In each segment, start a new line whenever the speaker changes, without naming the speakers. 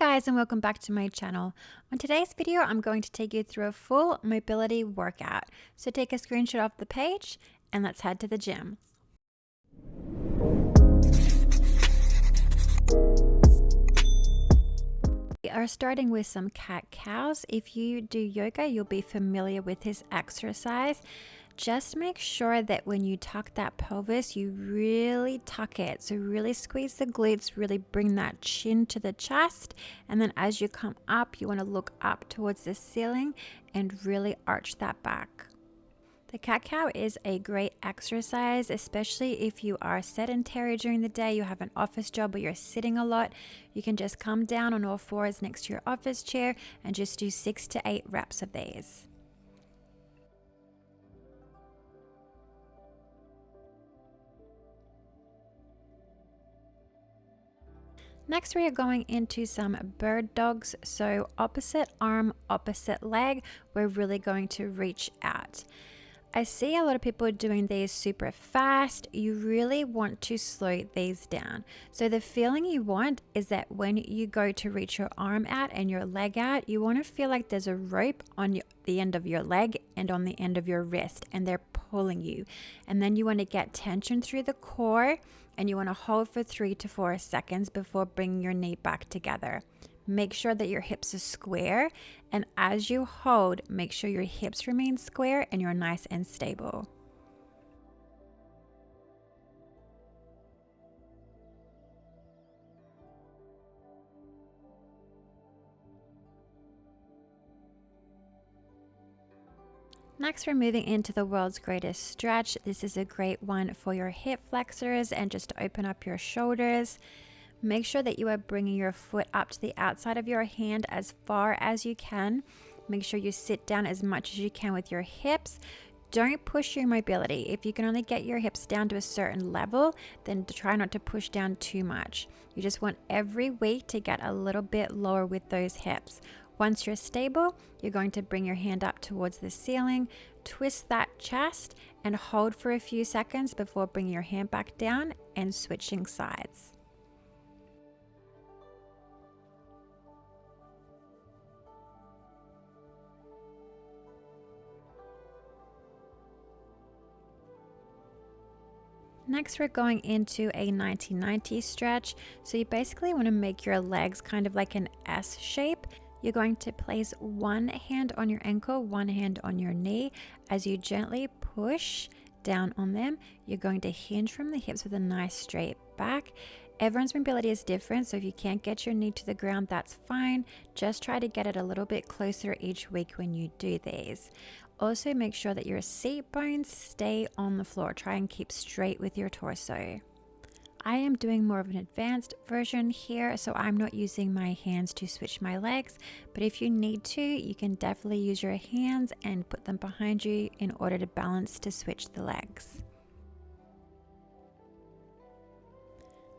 Guys, and welcome back to my channel. On today's video, I'm going to take you through a full mobility workout. So take a screenshot of the page and let's head to the gym. We are starting with some cat-cows. If you do yoga, you'll be familiar with this exercise. Just make sure that when you tuck that pelvis, you really tuck it. So really squeeze the glutes, really bring that chin to the chest. And then as you come up, you want to look up towards the ceiling and really arch that back. The cat-cow is a great exercise, especially if you are sedentary during the day, you have an office job where you're sitting a lot. You can just come down on all fours next to your office chair and just do 6 to 8 reps of these. Next, we are going into some bird dogs. So opposite arm, opposite leg, we're really going to reach out. I see a lot of people doing these super fast. You really want to slow these down. So the feeling you want is that when you go to reach your arm out and your leg out, you want to feel like there's a rope on the end of your leg and on the end of your wrist, and they're pulling you. And then you want to get tension through the core, and you want to hold for 3 to 4 seconds before bringing your knee back together. Make sure that your hips are square, and as you hold, make sure your hips remain square and you're nice and stable. Next, we're moving into the world's greatest stretch. This is a great one for your hip flexors and just to open up your shoulders. Make sure that you are bringing your foot up to the outside of your hand as far as you can. Make sure you sit down as much as you can with your hips. Don't push your mobility. If you can only get your hips down to a certain level, then try not to push down too much. You just want every weight to get a little bit lower with those hips. Once you're stable, you're going to bring your hand up towards the ceiling, twist that chest, and hold for a few seconds before bringing your hand back down and switching sides. Next, we're going into a 90-90 stretch. So you basically want to make your legs kind of like an S shape. You're going to place one hand on your ankle, one hand on your knee. As you gently push down on them, you're going to hinge from the hips with a nice straight back. Everyone's mobility is different, so if you can't get your knee to the ground, that's fine. Just try to get it a little bit closer each week when you do these. Also, make sure that your seat bones stay on the floor. Try and keep straight with your torso. I am doing more of an advanced version here, so I'm not using my hands to switch my legs, but if you need to, you can definitely use your hands and put them behind you in order to balance to switch the legs.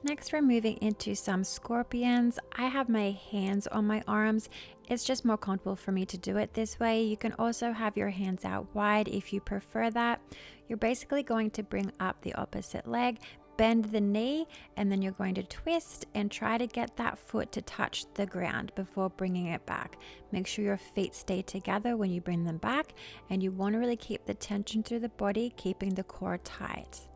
Next, we're moving into some scorpions. I have my hands on my arms. It's just more comfortable for me to do it this way. You can also have your hands out wide if you prefer that. You're basically going to bring up the opposite leg, bend the knee, and then you're going to twist and try to get that foot to touch the ground before bringing it back. Make sure your feet stay together when you bring them back, and you want to really keep the tension through the body, keeping the core tight.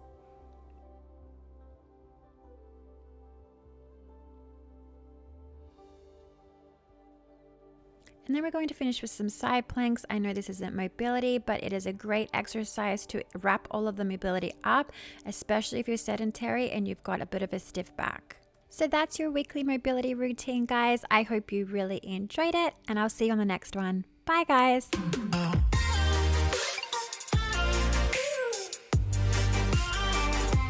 And then we're going to finish with some side planks. I know this isn't mobility, but it is a great exercise to wrap all of the mobility up, especially if you're sedentary and you've got a bit of a stiff back. So that's your weekly mobility routine, guys. I hope you really enjoyed it, and I'll see you on the next one. Bye, guys.